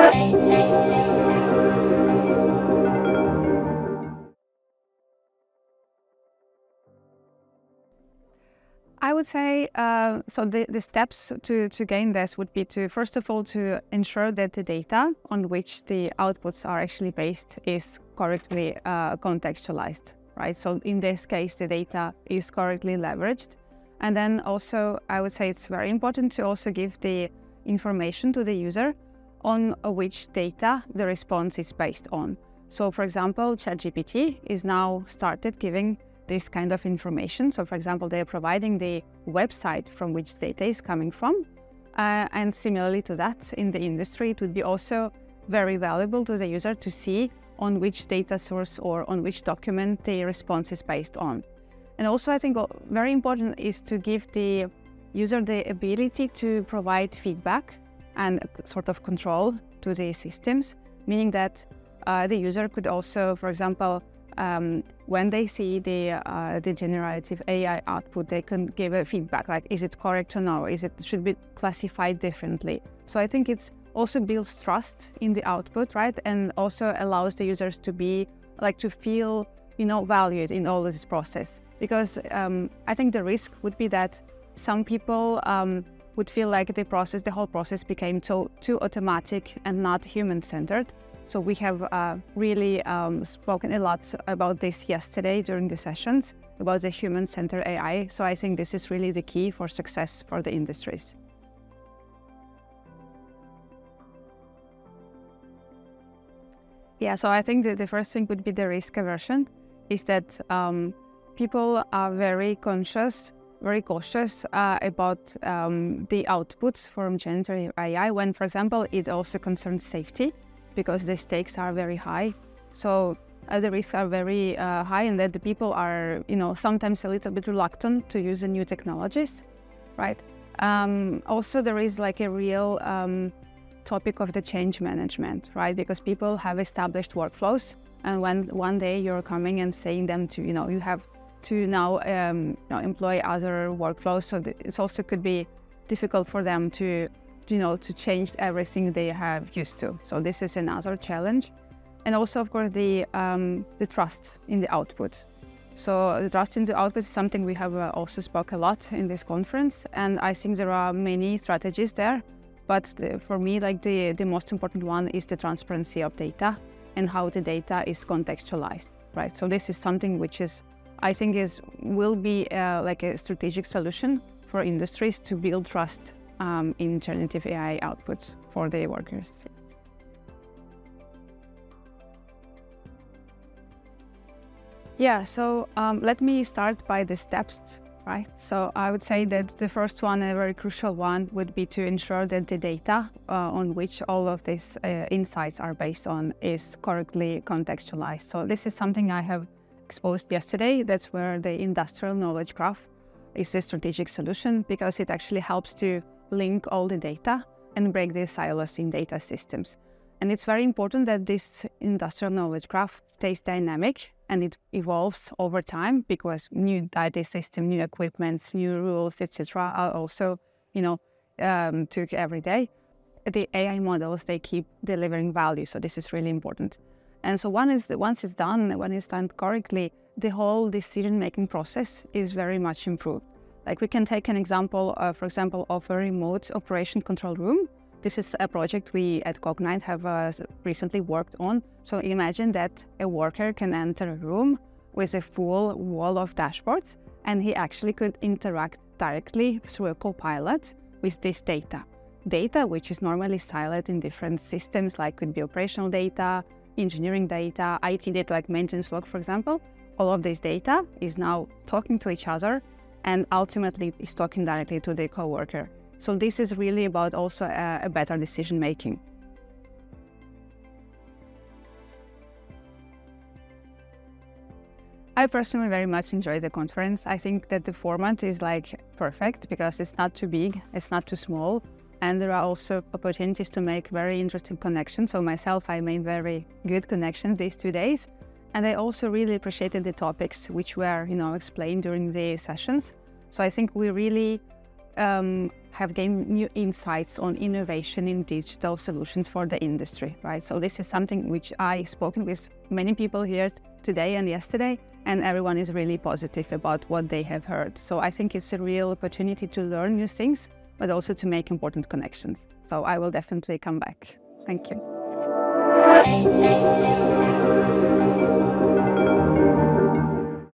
I would say, so the steps to gain this would be to, first of all, to ensure that the data on which the outputs are actually based is correctly contextualized, right? So in this case, the data is correctly leveraged. And then also, I would say it's very important to also give the information to the user on which data the response is based on. So for example, ChatGPT is now started giving this kind of information. So for example, they are providing the website from which data is coming from. And similarly to that, in the industry, it would be also very valuable to the user to see on which data source or on which document the response is based on. And also, I think very important is to give the user the ability to provide feedback and sort of control to the systems, meaning that the user could also, for example, when they see the generative AI output, they can give a feedback, like, is it correct or no? Should be classified differently? So I think it's also builds trust in the output, right? And also allows the users to be, to feel, valued in all of this process. Because I think the risk would be that some people would feel like the whole process became too automatic and not human-centered. So we have really spoken a lot about this yesterday during the sessions, about the human-centered AI. So I think this is really the key for success for the industries. Yeah, so I think that the first thing would be the risk aversion, is that people are very cautious about the outputs from generative AI when, for example, it also concerns safety, because the stakes are very high. So the risks are very high, and that the people are, sometimes a little bit reluctant to use the new technologies, right? Also, there is like a real topic of the change management, right? Because people have established workflows, and when one day you're coming and saying them to, you have to now employ other workflows, so it also could be difficult for them to change everything they have used to. So this is another challenge. And also, of course, the trust in the output. So the trust in the output is something we have also spoke a lot in this conference. And I think there are many strategies there. But for me, the most important one is the transparency of data and how the data is contextualized, right? So this is something which I think will be like a strategic solution for industries to build trust in generative AI outputs for their workers. Yeah, so let me start by the steps, right? So I would say that the first one, a very crucial one, would be to ensure that the data on which all of these insights are based on is correctly contextualized. So this is something I have exposed yesterday. That's where the industrial knowledge graph is a strategic solution, because it actually helps to link all the data and break the silos in data systems. And it's very important that this industrial knowledge graph stays dynamic and it evolves over time, because new data system, new equipments, new rules, etc. are also, took every day. The AI models, they keep delivering value. So this is really important. And so once it's done, when it's done correctly, the whole decision-making process is very much improved. Like we can take an example, for example, of a remote operation control room. This is a project we at Cognite have recently worked on. So imagine that a worker can enter a room with a full wall of dashboards, and he actually could interact directly through a copilot with this data. Data which is normally siloed in different systems, like could be operational data, engineering data, IT data like maintenance log, for example. All of this data is now talking to each other and ultimately is talking directly to the coworker. So this is really about also a better decision making. I personally very much enjoyed the conference. I think that the format is perfect, because it's not too big, it's not too small, and there are also opportunities to make very interesting connections. So myself, I made very good connections these 2 days. And I also really appreciated the topics which were, explained during the sessions. So I think we really have gained new insights on innovation in digital solutions for the industry, right? So this is something which I've spoken with many people here today and yesterday, and everyone is really positive about what they have heard. So I think it's a real opportunity to learn new things, but also to make important connections. So I will definitely come back. Thank you.